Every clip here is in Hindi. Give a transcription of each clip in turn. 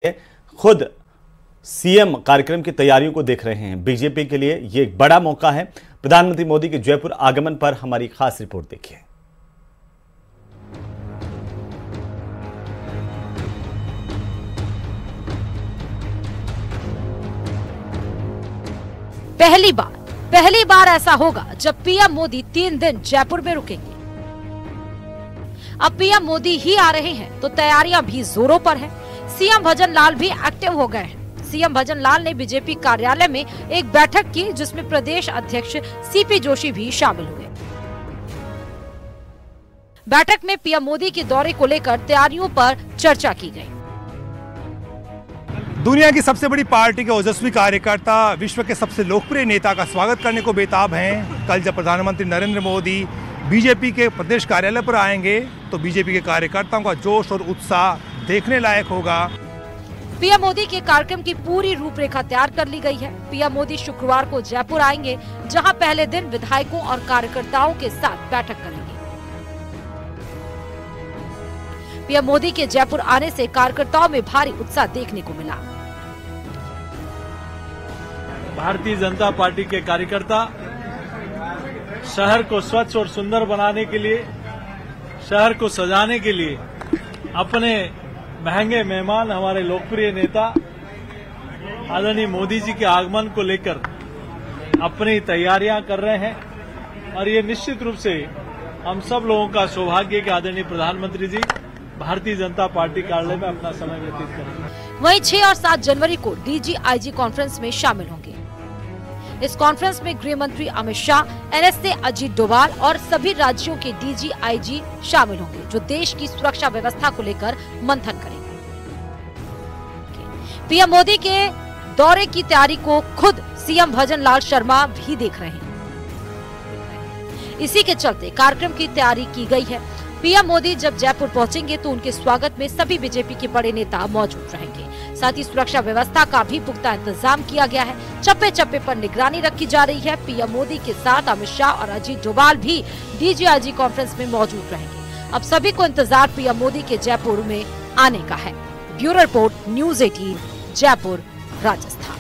खुद सीएम कार्यक्रम की तैयारियों को देख रहे हैं। बीजेपी के लिए ये एक बड़ा मौका है। प्रधानमंत्री मोदी के जयपुर आगमन पर हमारी खास रिपोर्ट देखिए। पहली बार ऐसा होगा जब पीएम मोदी 3 दिन जयपुर में रुकेंगे। अब पीएम मोदी ही आ रहे हैं तो तैयारियां भी जोरों पर हैं। सीएम भजन लाल भी एक्टिव हो गए हैं। सीएम भजन लाल ने बीजेपी कार्यालय में एक बैठक की जिसमें प्रदेश अध्यक्ष सीपी जोशी भी शामिल हुए। बैठक में पीएम मोदी के दौरे को लेकर तैयारियों पर चर्चा की गई। दुनिया की सबसे बड़ी पार्टी के ओजस्वी कार्यकर्ता विश्व के सबसे लोकप्रिय नेता का स्वागत करने को बेताब हैं। कल जब प्रधानमंत्री नरेंद्र मोदी बीजेपी के प्रदेश कार्यालय पर आएंगे तो बीजेपी के कार्यकर्ताओं का जोश और उत्साह देखने लायक होगा। पीएम मोदी के कार्यक्रम की पूरी रूपरेखा तैयार कर ली गई है। पीएम मोदी शुक्रवार को जयपुर आएंगे, जहां पहले दिन विधायकों और कार्यकर्ताओं के साथ बैठक करेंगे। पीएम मोदी के जयपुर आने से कार्यकर्ताओं में भारी उत्साह देखने को मिला। भारतीय जनता पार्टी के कार्यकर्ता शहर को स्वच्छ और सुंदर बनाने के लिए, शहर को सजाने के लिए अपने महंगे मेहमान हमारे लोकप्रिय नेता आदरणीय मोदी जी के आगमन को लेकर अपनी तैयारियां कर रहे हैं। और ये निश्चित रूप से हम सब लोगों का सौभाग्य कि आदरणीय प्रधानमंत्री जी भारतीय जनता पार्टी कार्यालय में अपना समय व्यतीत करेंगे। वहीं 6 और 7 जनवरी को डीजीआईजी कॉन्फ्रेंस में शामिल होंगे। इस कॉन्फ्रेंस में गृह मंत्री अमित शाह, एनएसए अजीत डोभाल और सभी राज्यों के डीजीआईजी शामिल होंगे, जो देश की सुरक्षा व्यवस्था को लेकर मंथन करेंगे। पीएम मोदी के दौरे की तैयारी को खुद सीएम भजन लाल शर्मा भी देख रहे हैं। इसी के चलते कार्यक्रम की तैयारी की गई है। पीएम मोदी जब जयपुर पहुंचेंगे तो उनके स्वागत में सभी बीजेपी के बड़े नेता मौजूद रहेंगे। साथ ही सुरक्षा व्यवस्था का भी पुख्ता इंतजाम किया गया है। चप्पे चप्पे पर निगरानी रखी जा रही है। पीएम मोदी के साथ अमित शाह और अजीत डोभाल भी डीजीआईजी कॉन्फ्रेंस में मौजूद रहेंगे। अब सभी को इंतजार पीएम मोदी के जयपुर में आने का है। Bureau report, news 18, Jaipur, Rajasthan.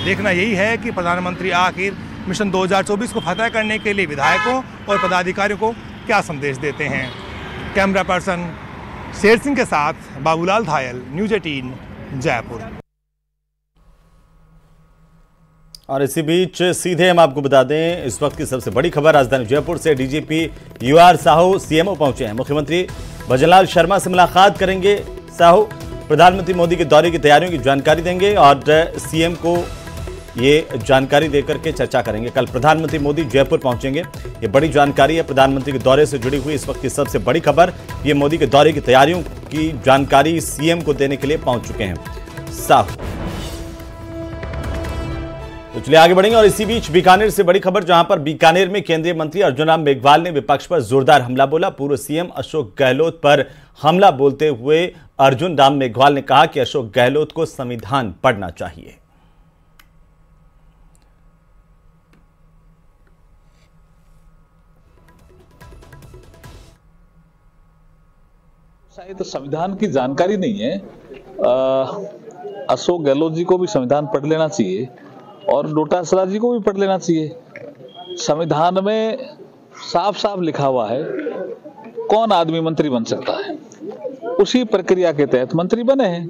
देखना यही है कि प्रधानमंत्री आखिर मिशन 2024 को फतह करने के लिए विधायकों और पदाधिकारियों को क्या संदेश देते हैं। कैमरा पर्सन शेर सिंह के साथ बाबूलाल धायल, न्यूज़ 18, जयपुर। और इसी बीच सीधे हम आपको बता दें इस वक्त की सबसे बड़ी खबर राजधानी जयपुर से। डीजीपी यूआर साहू सीएमओ पहुंचे हैं। मुख्यमंत्री भजन लाल शर्मा से मुलाकात करेंगे। साहू प्रधानमंत्री मोदी के दौरे की तैयारियों की जानकारी देंगे और सीएम को ये जानकारी देकर के चर्चा करेंगे। कल प्रधानमंत्री मोदी जयपुर पहुंचेंगे, ये बड़ी जानकारी है। प्रधानमंत्री के दौरे से जुड़ी हुई इस वक्त की सबसे बड़ी खबर। ये मोदी के दौरे की तैयारियों की जानकारी सीएम को देने के लिए पहुंच चुके हैं साहब। तो चलिए आगे बढ़ेंगे। और इसी बीच बीकानेर से बड़ी खबर, जहां पर बीकानेर में केंद्रीय मंत्री अर्जुन राम मेघवाल ने विपक्ष पर जोरदार हमला बोला। पूर्व सीएम अशोक गहलोत पर हमला बोलते हुए अर्जुन राम मेघवाल ने कहा कि अशोक गहलोत को संविधान पढ़ना चाहिए। शायद संविधान की जानकारी नहीं है। अशोक गहलोत जी को भी संविधान पढ़ लेना चाहिए और डोटासरा जी को भी पढ़ लेना चाहिए। संविधान में साफ साफ लिखा हुआ है कौन आदमी मंत्री बन सकता है, उसी प्रक्रिया के तहत मंत्री बने हैं।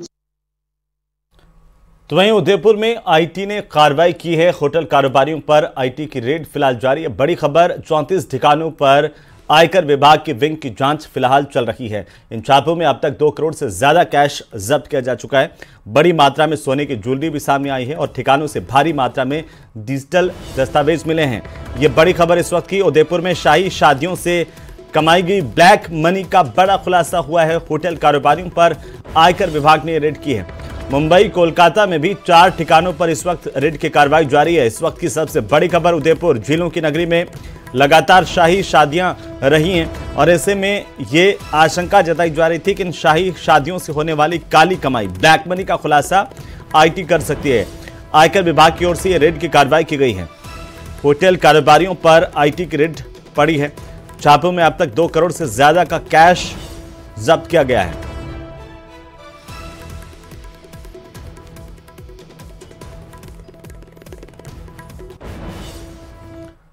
तो वहीं उदयपुर में आईटी ने कार्रवाई की है। होटल कारोबारियों पर आईटी की रेड फिलहाल जारी है। बड़ी खबर, 34 ठिकानों पर आयकर विभाग की विंग की जांच फिलहाल चल रही है। इन छापों में अब तक 2 करोड़ से ज्यादा कैश जब्त किया जा चुका है। बड़ी मात्रा में सोने की ज्वेलरी भी सामने आई है और ठिकानों से भारी मात्रा में डिजिटल दस्तावेज मिले हैं। ये बड़ी खबर इस वक्त की। उदयपुर में शाही शादियों से कमाई गई ब्लैक मनी का बड़ा खुलासा हुआ है। होटल कारोबारियों पर आयकर विभाग ने रेड की है। मुंबई, कोलकाता में भी 4 ठिकानों पर इस वक्त रेड की कार्रवाई जारी है। इस वक्त की सबसे बड़ी खबर, उदयपुर झीलों की नगरी में लगातार शाही शादियां रही हैं और ऐसे में ये आशंका जताई जा रही थी कि इन शाही शादियों से होने वाली काली कमाई, ब्लैक मनी का खुलासा आईटी कर सकती है। आयकर विभाग की ओर से ये रेड की कार्रवाई की गई है। होटल कारोबारियों पर आईटी की रेड पड़ी है। छापों में अब तक 2 करोड़ से ज्यादा का कैश जब्त किया गया है।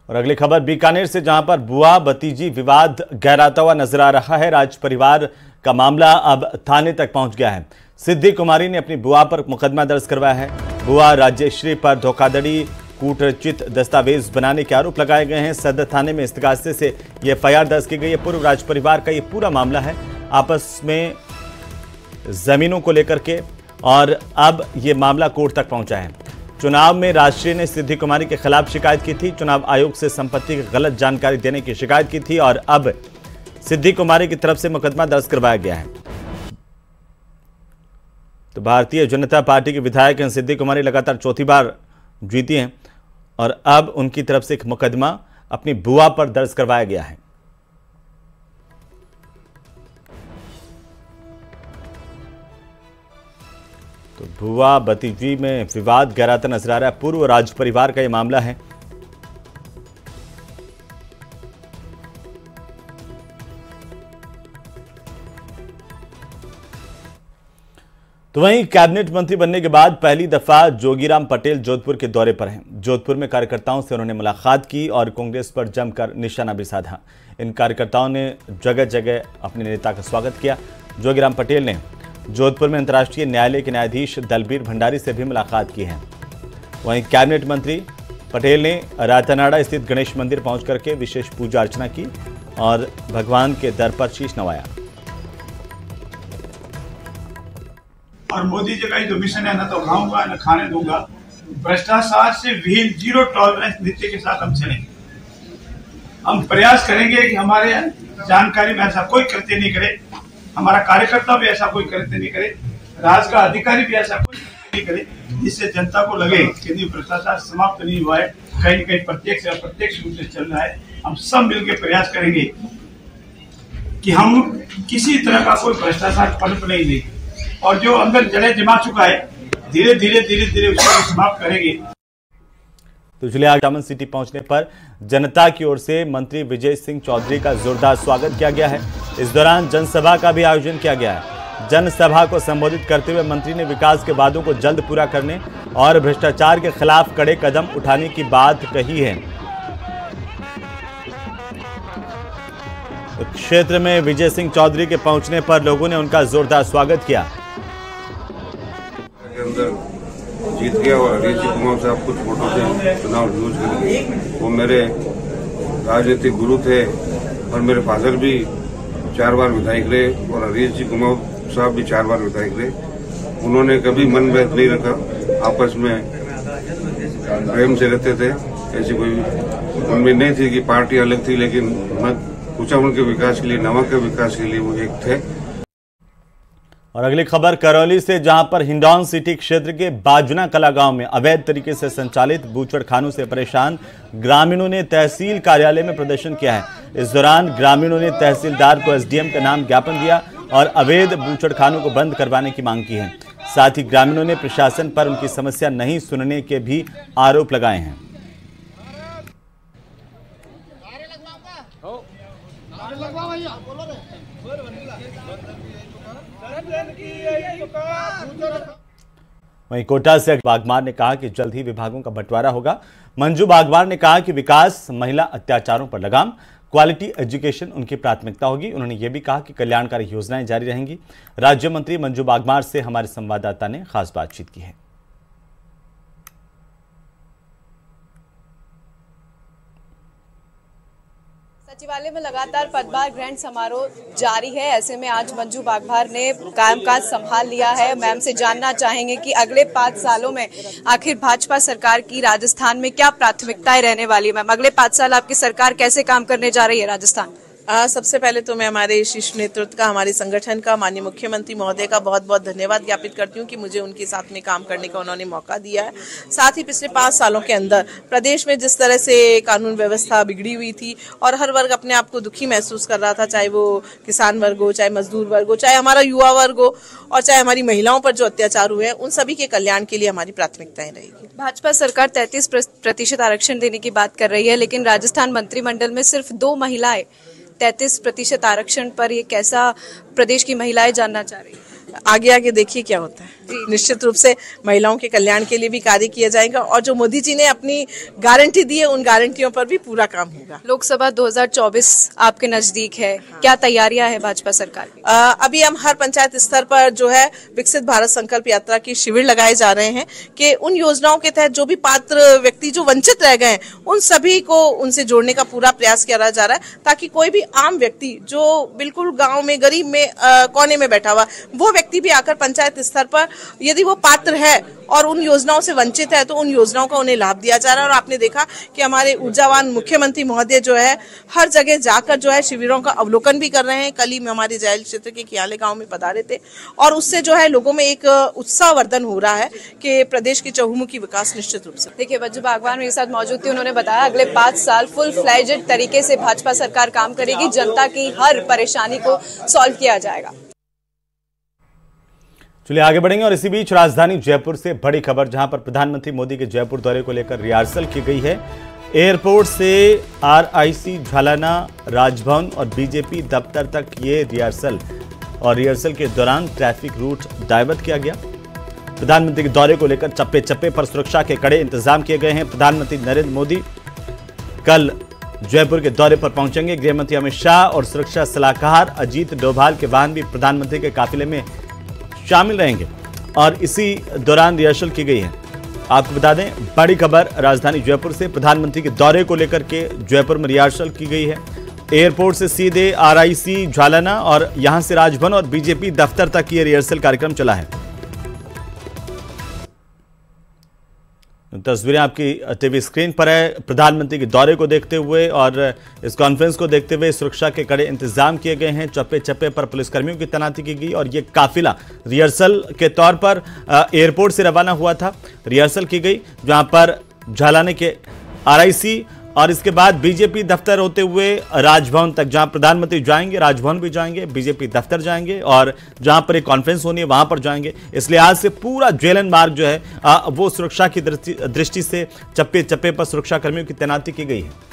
और अगली खबर बीकानेर से, जहां पर बुआ भतीजी विवाद गहराता हुआ नजर आ रहा है। राज परिवार का मामला अब थाने तक पहुंच गया है। सिद्धि कुमारी ने अपनी बुआ पर मुकदमा दर्ज करवाया है। बुआ राजेश्वरी पर धोखाधड़ी, कूटरचित दस्तावेज बनाने के आरोप लगाए गए हैं। सदर थाने में इस्तगासे से ये FIR दर्ज की गई है। पूर्व राज परिवार का ये पूरा मामला है, आपस में जमीनों को लेकर के, और अब ये मामला कोर्ट तक पहुंचा है। चुनाव में राष्ट्रीय ने सिद्धि कुमारी के खिलाफ शिकायत की थी। चुनाव आयोग से संपत्ति की गलत जानकारी देने की शिकायत की थी और अब सिद्धि कुमारी की तरफ से मुकदमा दर्ज करवाया गया है। तो भारतीय जनता पार्टी के विधायक हैं सिद्धि कुमारी, लगातार चौथी बार जीती हैं और अब उनकी तरफ से एक मुकदमा अपनी बुआ पर दर्ज करवाया गया है। तो बुआ भतीजी में विवाद गहराता नजर आ रहा है। पूर्व राज परिवार का यह मामला है। तो वहीं कैबिनेट मंत्री बनने के बाद पहली दफा जोगीराम पटेल जोधपुर के दौरे पर हैं। जोधपुर में कार्यकर्ताओं से उन्होंने मुलाकात की और कांग्रेस पर जमकर निशाना भी साधा। इन कार्यकर्ताओं ने जगह जगह अपने नेता का स्वागत किया। जोगीराम पटेल ने जोधपुर में अंतर्राष्ट्रीय न्यायालय के न्यायाधीश दलबीर भंडारी से भी मुलाकात की है। वहीं कैबिनेट मंत्री पटेल ने रातानाड़ा स्थित गणेश मंदिर पहुंच करके विशेष पूजा अर्चना की और भगवान के दर पर शीश नवाया। और मोदी जी का जो मिशन है, न तो खाऊंगा न खाने दूंगा, भ्रष्टाचार से विहीन, जीरो टॉलरेंस नीति के साथ हम चलेंगे। हम प्रयास करेंगे कि हमारे जानकारी में ऐसा कोई कृत्य नहीं करे, हमारा कार्यकर्ता भी ऐसा कोई कृत्य नहीं करे, राज का अधिकारी भी ऐसा कोई कृत्य नहीं करे, जिससे जनता को लगे कि भ्रष्टाचार समाप्त नहीं हुआ है, कहीं न कहीं प्रत्यक्ष या अप्रत्यक्ष रूप से चल रहा है। हम सब मिलकर प्रयास करेंगे कि हम किसी तरह का कोई भ्रष्टाचार पनप नहीं देंगे और जो अंदर जड़े जमा चुका है धीरे धीरे उसको समाप्त करेंगे। तो चलिए आज डायमंड सिटी पहुंचने पर जनता की ओर से मंत्री विजय सिंह चौधरी का जोरदार स्वागत किया गया है। इस दौरान जनसभा का भी आयोजन किया गया है। जनसभा को संबोधित करते हुए मंत्री ने विकास के वादों को जल्द पूरा करने और भ्रष्टाचार के खिलाफ कड़े कदम उठाने की बात कही है। क्षेत्र में विजय सिंह चौधरी के पहुंचने पर लोगों ने उनका जोरदार स्वागत किया। जीत गया और हरीश जी कुमार साहब कुछ वोटों से चुनाव यूज करेंगे। वो मेरे राजनीतिक गुरु थे और मेरे फादर भी 4 बार विधायक रहे और हरीश जी कुमार साहब भी 4 बार विधायक रहे। उन्होंने कभी मन भेद नहीं रखा, आपस में प्रेम से रहते थे। ऐसी कोई उनमें नहीं थी कि पार्टी अलग थी, लेकिन मैं पूछा उनके विकास के लिए, नवा के विकास के लिए वो एक थे। और अगली खबर करौली से, जहां पर हिंडौन सिटी क्षेत्र के बाजना कला गांव में अवैध तरीके से संचालित बूचड़खानों से परेशान ग्रामीणों ने तहसील कार्यालय में प्रदर्शन किया है। इस दौरान ग्रामीणों ने तहसीलदार को SDM का नाम ज्ञापन दिया और अवैध बूचड़खानों को बंद करवाने की मांग की है। साथ ही ग्रामीणों ने प्रशासन पर उनकी समस्या नहीं सुनने के भी आरोप लगाए हैं। वहीं कोटा से बागमार ने कहा कि जल्द ही विभागों का बंटवारा होगा। मंजू बागमार ने कहा कि विकास, महिला अत्याचारों पर लगाम, क्वालिटी एजुकेशन उनकी प्राथमिकता होगी। उन्होंने ये भी कहा कि कल्याणकारी योजनाएं जारी रहेंगी। राज्य मंत्री मंजू बागमार से हमारे संवाददाता ने खास बातचीत की है। सचिवालय में लगातार पदभार ग्रहण समारोह जारी है। ऐसे में आज मंजू बागमार ने कामकाज संभाल लिया है। मैम से जानना चाहेंगे कि अगले 5 सालों में आखिर भाजपा सरकार की राजस्थान में क्या प्राथमिकताएं रहने वाली है। मैम, अगले 5 साल आपकी सरकार कैसे काम करने जा रही है राजस्थान? सबसे पहले तो मैं हमारे शीर्ष नेतृत्व का, हमारे संगठन का, माननीय मुख्यमंत्री महोदय का बहुत बहुत धन्यवाद ज्ञापित करती हूँ कि मुझे उनके साथ में काम करने का उन्होंने मौका दिया है। साथ ही पिछले 5 सालों के अंदर प्रदेश में जिस तरह से कानून व्यवस्था बिगड़ी हुई थी और हर वर्ग अपने आप को दुखी महसूस कर रहा था, चाहे वो किसान वर्ग हो, चाहे मजदूर वर्ग हो, चाहे हमारा युवा वर्ग हो और चाहे हमारी महिलाओं पर जो अत्याचार हुए हैं, उन सभी के कल्याण के लिए हमारी प्राथमिकताएं रहेगी। भाजपा सरकार 33% आरक्षण देने की बात कर रही है, लेकिन राजस्थान मंत्रिमंडल में सिर्फ 2 महिलाएं 33% आरक्षण पर ये कैसा प्रदेश की महिलाएं जानना चाह रही हैं? आगे आगे देखिए क्या होता है। निश्चित रूप से महिलाओं के कल्याण के लिए भी कार्य किया जाएगा और जो मोदी जी ने अपनी गारंटी दी है उन गारंटियों पर भी पूरा काम होगा। लोकसभा 2024 आपके नजदीक है, क्या तैयारियां है भाजपा सरकार की? अभी हम हर पंचायत स्तर पर जो है विकसित भारत संकल्प यात्रा की शिविर लगाए जा रहे हैं कि उन योजनाओं के तहत जो भी पात्र व्यक्ति जो वंचित रह गए हैं उन सभी को उनसे जोड़ने का पूरा प्रयास किया जा रहा है, ताकि कोई भी आम व्यक्ति जो बिल्कुल गाँव में गरीब में कोने में बैठा हुआ वो व्यक्ति भी आकर पंचायत स्तर पर यदि वो पात्र है और उन योजनाओं से वंचित है तो उन योजनाओं का उन्हें लाभ दिया जा रहा है। और आपने देखा कि हमारे ऊर्जावान मुख्यमंत्री महोदय जो है हर जगह जाकर जो है शिविरों का अवलोकन भी कर रहे हैं। कल ही में हमारे जायल क्षेत्र के कियाले गांव में पधारे थे और उससे जो है लोगों में एक उत्साहवर्धन हो रहा है कि प्रदेश की चहुमुखी विकास निश्चित रूप से। देखिए, मंजू बागवान मेरे साथ मौजूद थी, उन्होंने बताया अगले 5 साल फुल फ्लेजेड तरीके से भाजपा सरकार काम करेगी, जनता की हर परेशानी को सॉल्व किया जाएगा। चलिए आगे बढ़ेंगे और इसी बीच राजधानी जयपुर से बड़ी खबर, जहां पर प्रधानमंत्री मोदी के जयपुर दौरे को लेकर रिहर्सल की गई है। एयरपोर्ट से आरआईसी, झालाना, राजभवन और बीजेपी दफ्तर तक ये रिहर्सल के दौरान ट्रैफिक रूट डाइवर्ट किया गया। प्रधानमंत्री के दौरे को लेकर चप्पे चप्पे पर सुरक्षा के कड़े इंतजाम किए गए हैं। प्रधानमंत्री नरेंद्र मोदी कल जयपुर के दौरे पर पहुंचेंगे। गृहमंत्री अमित शाह और सुरक्षा सलाहकार अजीत डोभाल के वाहन भी प्रधानमंत्री के काफिले में शामिल रहेंगे और इसी दौरान रिहर्सल की गई है। आपको बता दें, बड़ी खबर राजधानी जयपुर से, प्रधानमंत्री के दौरे को लेकर के जयपुर में रिहर्सल की गई है। एयरपोर्ट से सीधे आरआईसी, झालाना और यहां से राजभवन और बीजेपी दफ्तर तक ये रिहर्सल कार्यक्रम चला है। तस्वीरें आपकी टीवी स्क्रीन पर है। प्रधानमंत्री के दौरे को देखते हुए और इस कॉन्फ्रेंस को देखते हुए सुरक्षा के कड़े इंतजाम किए गए हैं। चप्पे चप्पे पर पुलिसकर्मियों की तैनाती की गई और ये काफिला रिहर्सल के तौर पर एयरपोर्ट से रवाना हुआ था। रिहर्सल की गई जहां पर झालाने के आरआईसी और इसके बाद बीजेपी दफ्तर होते हुए राजभवन तक, जहां प्रधानमंत्री जाएंगे राजभवन भी जाएंगे, बीजेपी दफ्तर जाएंगे और जहां पर एक कॉन्फ्रेंस होनी है वहां पर जाएंगे। इसलिए आज से पूरा जेलन मार्ग जो है वो सुरक्षा की दृष्टि से चप्पे चप्पे पर सुरक्षा कर्मियों की तैनाती की गई है।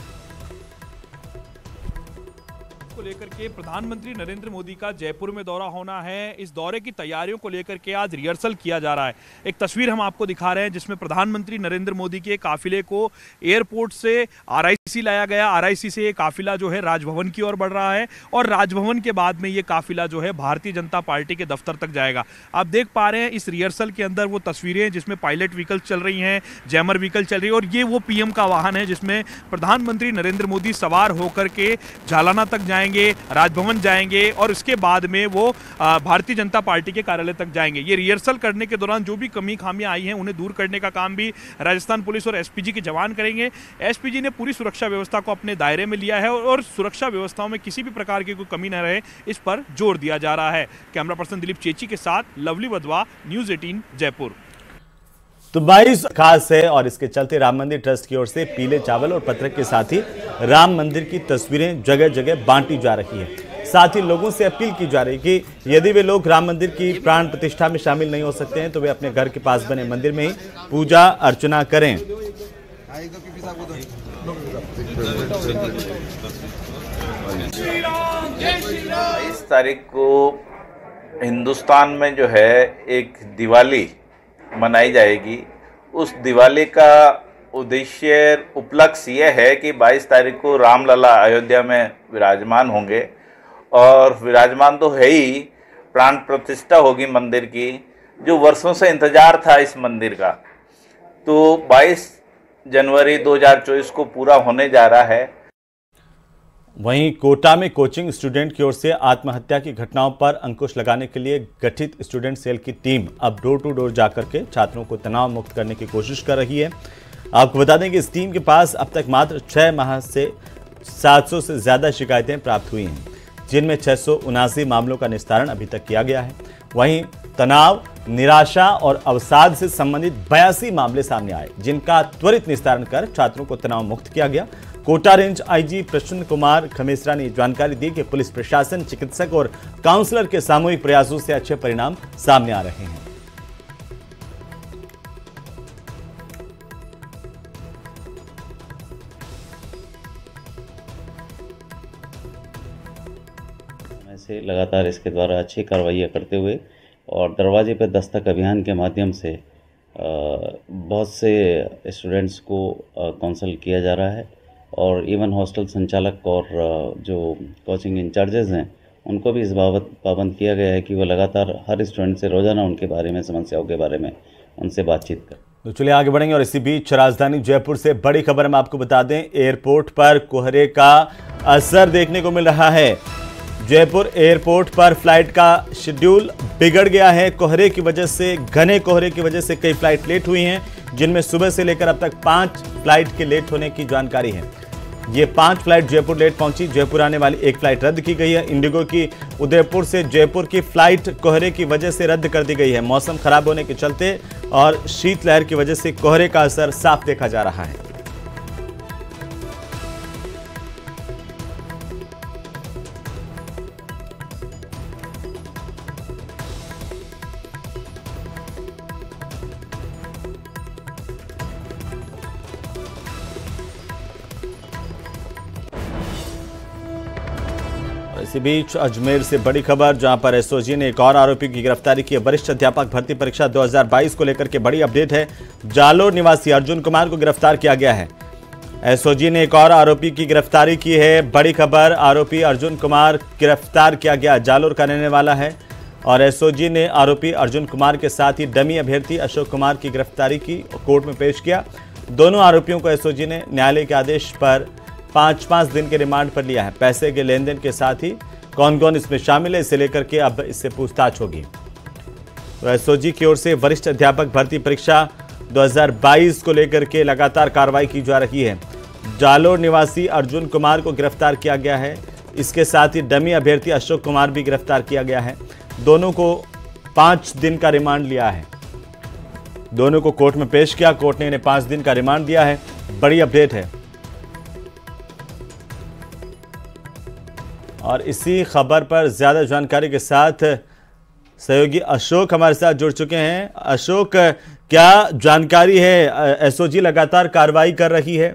लेकर के प्रधानमंत्री नरेंद्र मोदी का जयपुर में दौरा होना है। इस दौरे की तैयारियों को लेकर के आज रिहर्सल किया जा रहा है। एक तस्वीर हम आपको दिखा रहे हैं जिसमें प्रधानमंत्री नरेंद्र मोदी के काफिले को एयरपोर्ट से आरआईसी लाया गया। आरआईसी से ये काफिला जो है राजभवन की ओर बढ़ रहा है और राजभवन के बाद में ये काफिला जो है भारतीय जनता पार्टी के दफ्तर तक जाएगा। आप देख पा रहे हैं इस रिहर्सल के अंदर वो तस्वीरें जिसमें पायलट व्हीकल चल रही हैं, जैमर व्हीकल चल रही है और ये वो पीएम का वाहन है जिसमें प्रधानमंत्री नरेंद्र मोदी सवार होकर के झालाना तक जाएंगे, राजभवन जाएंगे और इसके बाद में वो भारतीय जनता पार्टी के कार्यालय तक जाएंगे। ये रिहर्सल करने के दौरान जो भी कमी खामियां आई हैं उन्हें दूर करने का काम भी राजस्थान पुलिस और एसपीजी के जवान करेंगे। एसपीजी ने पूरी सुरक्षा व्यवस्था को अपने दायरे में लिया है और सुरक्षा व्यवस्थाओं में किसी भी प्रकार की कोई कमी न रहे इस पर जोर दिया जा रहा है। कैमरा पर्सन दिलीप चेची के साथ लवली वधवा, न्यूज़ 18 जयपुर। तो 22 खास है और इसके चलते राम मंदिर ट्रस्ट की ओर से पीले चावल और पत्रक के साथ ही राम मंदिर की तस्वीरें जगह जगह बांटी जा रही है। साथ ही लोगों से अपील की जा रही है कि यदि वे लोग राम मंदिर की प्राण प्रतिष्ठा में शामिल नहीं हो सकते हैं तो वे अपने घर के पास बने मंदिर में ही पूजा अर्चना करें। 22 तारीख को हिंदुस्तान में जो है एक दिवाली मनाई जाएगी। उस दिवाली का उद्देश्य उपलक्ष्य यह है कि 22 तारीख को रामलला अयोध्या में विराजमान होंगे और विराजमान तो है ही, प्राण प्रतिष्ठा होगी मंदिर की, जो वर्षों से इंतजार था इस मंदिर का। तो 22 जनवरी 2024 को पूरा होने जा रहा है। वहीं कोटा में कोचिंग स्टूडेंट की ओर से आत्महत्या की घटनाओं पर अंकुश लगाने के लिए गठित स्टूडेंट सेल की टीम अब डोर टू डोर जाकर के छात्रों को तनाव मुक्त करने की कोशिश कर रही है। आपको बता दें कि इस टीम के पास अब तक मात्र 6 माह से 700 से ज्यादा शिकायतें प्राप्त हुई हैं, जिनमें 679 मामलों का निस्तारण अभी तक किया गया है। वहीं तनाव, निराशा और अवसाद से संबंधित 82 मामले सामने आए, जिनका त्वरित निस्तारण कर छात्रों को तनाव मुक्त किया गया। कोटा रेंज आईजी प्रसन्न कुमार खमेसरा ने जानकारी दी कि पुलिस प्रशासन, चिकित्सक और काउंसलर के सामूहिक प्रयासों से अच्छे परिणाम सामने आ रहे हैं। लगातार इसके द्वारा अच्छी कार्रवाइयाँ करते हुए और दरवाजे पर दस्तक अभियान के माध्यम से बहुत से स्टूडेंट्स को काउंसल किया जा रहा है और इवन हॉस्टल संचालक और जो कोचिंग इंचार्जेस हैं उनको भी इस बाबत पाबंद किया गया है कि वो लगातार हर स्टूडेंट से रोज़ाना उनके बारे में, समस्याओं के बारे में उनसे बातचीत करें। तो चलिए आगे बढ़ेंगे और इसी बीच राजधानी जयपुर से बड़ी खबर हम आपको बता दें, एयरपोर्ट पर कोहरे का असर देखने को मिल रहा है। जयपुर एयरपोर्ट पर फ्लाइट का शेड्यूल बिगड़ गया है। कोहरे की वजह से, घने कोहरे की वजह से कई फ्लाइट लेट हुई हैं, जिनमें सुबह से लेकर अब तक 5 फ्लाइट के लेट होने की जानकारी है। ये 5 फ्लाइट जयपुर लेट पहुंची। जयपुर आने वाली एक फ्लाइट रद्द की गई है। इंडिगो की उदयपुर से जयपुर की फ्लाइट कोहरे की वजह से रद्द कर दी गई है। मौसम खराब होने के चलते और शीतलहर की वजह से कोहरे का असर साफ देखा जा रहा है। इसी बीच अजमेर से बड़ी खबर, जहां पर एसओजी ने एक और आरोपी की गिरफ्तारी की है। वरिष्ठ अध्यापक भर्ती परीक्षा 2022 को लेकर के बड़ी अपडेट है। जालोर निवासी अर्जुन कुमार को गिरफ्तार किया गया है। एसओजी ने एक और आरोपी की गिरफ्तारी की है। बड़ी खबर, आरोपी अर्जुन कुमार गिरफ्तार किया गया, जालोर का रहने वाला है और एसओजी ने आरोपी अर्जुन कुमार के साथ ही डमी अभ्यर्थी अशोक कुमार की गिरफ्तारी की, कोर्ट में पेश किया। दोनों आरोपियों को एसओजी ने न्यायालय के आदेश पर 5-5 दिन के रिमांड पर लिया है। पैसे के लेन देन के साथ ही कौन कौन इसमें शामिल है, इसे लेकर के अब इससे पूछताछ होगी। तो एसओजी की ओर से वरिष्ठ अध्यापक भर्ती परीक्षा 2022 को लेकर के लगातार कार्रवाई की जा रही है। जालोर निवासी अर्जुन कुमार को गिरफ्तार किया गया है। इसके साथ ही डमी अभ्यर्थी अशोक कुमार भी गिरफ्तार किया गया है। दोनों को 5 दिन का रिमांड लिया है। दोनों को कोर्ट में पेश किया, कोर्ट ने इन्हें 5 दिन का रिमांड दिया है। बड़ी अपडेट है। और इसी खबर पर ज्यादा जानकारी के साथ सहयोगी अशोक हमारे साथ जुड़ चुके हैं। अशोक, क्या जानकारी है? एसओजी लगातार कार्रवाई कर रही है।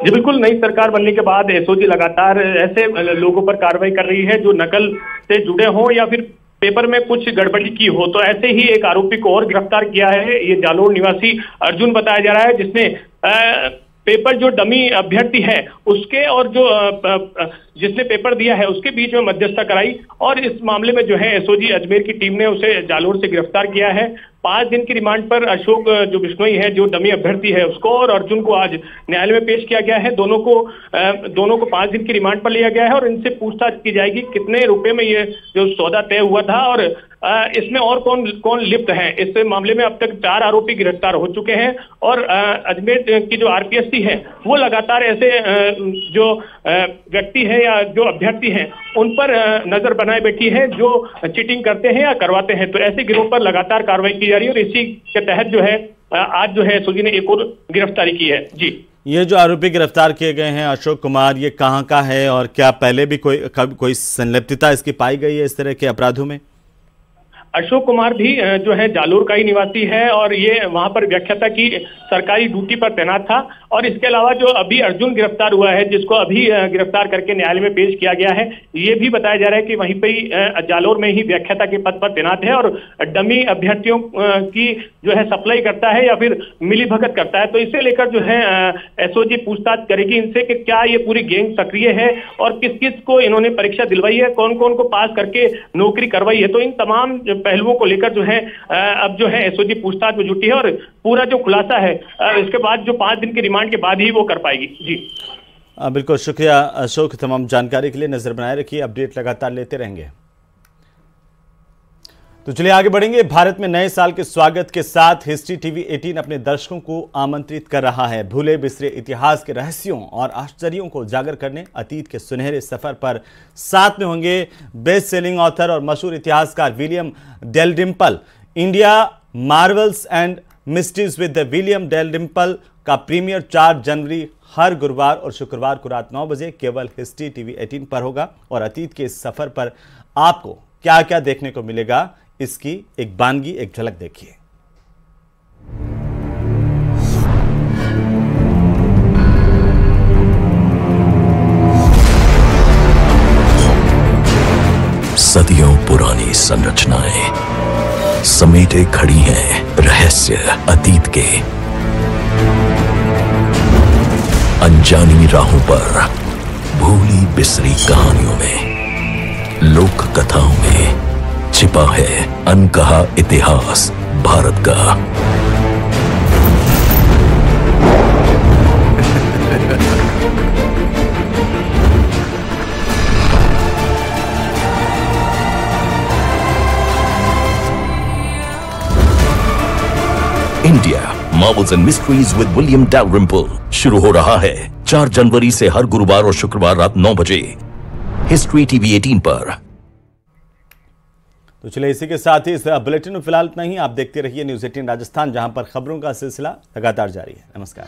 जी बिल्कुल, नई सरकार बनने के बाद एसओजी लगातार ऐसे लोगों पर कार्रवाई कर रही है जो नकल से जुड़े हों या फिर पेपर में कुछ गड़बड़ी की हो। तो ऐसे ही एक आरोपी को और गिरफ्तार किया है। ये जालोर निवासी अर्जुन बताया जा रहा है, जिसने पेपर जो डमी अभ्यर्थी है उसके और जो जिसने पेपर दिया है उसके बीच में मध्यस्थता कराई और इस मामले में जो है एसओजी अजमेर की टीम ने उसे जालोर से गिरफ्तार किया है। 5 दिन की रिमांड पर अशोक जो बिश्नोई है, जो डमी अभ्यर्थी है, उसको और अर्जुन को आज न्यायालय में पेश किया गया है। दोनों को 5 दिन की रिमांड पर लिया गया है और इनसे पूछताछ की जाएगी कितने रुपए में ये जो सौदा तय हुआ था और इसमें और कौन लिप्त है। इस मामले में अब तक 4 आरोपी गिरफ्तार हो चुके हैं और अजमेर की जो आरपीएससी है वो लगातार ऐसे जो व्यक्ति है या जो अभ्यर्थी हैं उन पर नजर बनाए बैठी है जो चीटिंग करते हैं या करवाते हैं। तो ऐसे गिरोह पर लगातार कार्रवाई की जा रही है और इसी के तहत जो है आज जो है एसओजी ने एक और गिरफ्तारी की है। जी, ये जो आरोपी गिरफ्तार किए गए हैं अशोक कुमार, ये कहाँ का है और क्या पहले भी कोई संलिप्तता इसकी पाई गई है इस तरह के अपराधों में? अशोक कुमार भी जो है जालोर का ही निवासी है और ये वहां पर व्याख्याता की सरकारी ड्यूटी पर तैनात था। और इसके अलावा जो अभी अर्जुन गिरफ्तार हुआ है, जिसको अभी गिरफ्तार करके न्यायालय में पेश किया गया है, ये भी बताया जा रहा है कि वहीं पे ही जालोर में ही व्याख्याता के पद पर तैनात है और डमी अभ्यर्थियों की जो है सप्लाई करता है या फिर मिलीभगत करता है। तो इसे लेकर जो है एसओजी पूछताछ करेगी इनसे कि क्या ये पूरी गैंग सक्रिय है और किस किस को इन्होंने परीक्षा दिलवाई है, कौन कौन को पास करके नौकरी करवाई है। तो इन तमाम पहलुओं को लेकर जो है अब जो है एसओजी पूछताछ में जुटी है और पूरा जो खुलासा है इसके बाद जो 5 दिन के रिमांड के बाद ही वो कर पाएगी। जी बिल्कुल, शुक्रिया अशोक तमाम जानकारी के लिए। नजर बनाए रखिए, अपडेट लगातार लेते रहेंगे। तो चलिए आगे बढ़ेंगे। भारत में नए साल के स्वागत के साथ हिस्ट्री टीवी 18 अपने दर्शकों को आमंत्रित कर रहा है भूले बिसरे इतिहास के रहस्यों और आश्चर्यों को उजागर करने। अतीत के सुनहरे सफर पर साथ में होंगे बेस्ट सेलिंग ऑथर और मशहूर इतिहासकार William Dalrymple. India Marvels and mysteries with the William Dalrymple का प्रीमियर 4 जनवरी हर गुरुवार और शुक्रवार को रात 9 बजे केवल हिस्ट्री टीवी 18 पर होगा। और अतीत के इस सफर पर आपको क्या क्या देखने को मिलेगा, इसकी एक बानगी, एक झलक देखिए। सदियों पुरानी संरचनाएं समेटे खड़ी हैं रहस्य अतीत के। अनजानी राहों पर, भूली बिसरी कहानियों में, लोक कथाओं में छिपा है अनकहा इतिहास भारत का। India Marvels and mysteries with William Dalrymple शुरू हो रहा है 4 जनवरी से हर गुरुवार और शुक्रवार रात 9 बजे हिस्ट्री टीवी 18 पर। तो चलिए इसी के साथ ही इस बुलेटिन में फिलहाल इतना ही। आप देखते रहिए न्यूज़ 18 राजस्थान, जहां पर खबरों का सिलसिला लगातार जारी है। नमस्कार।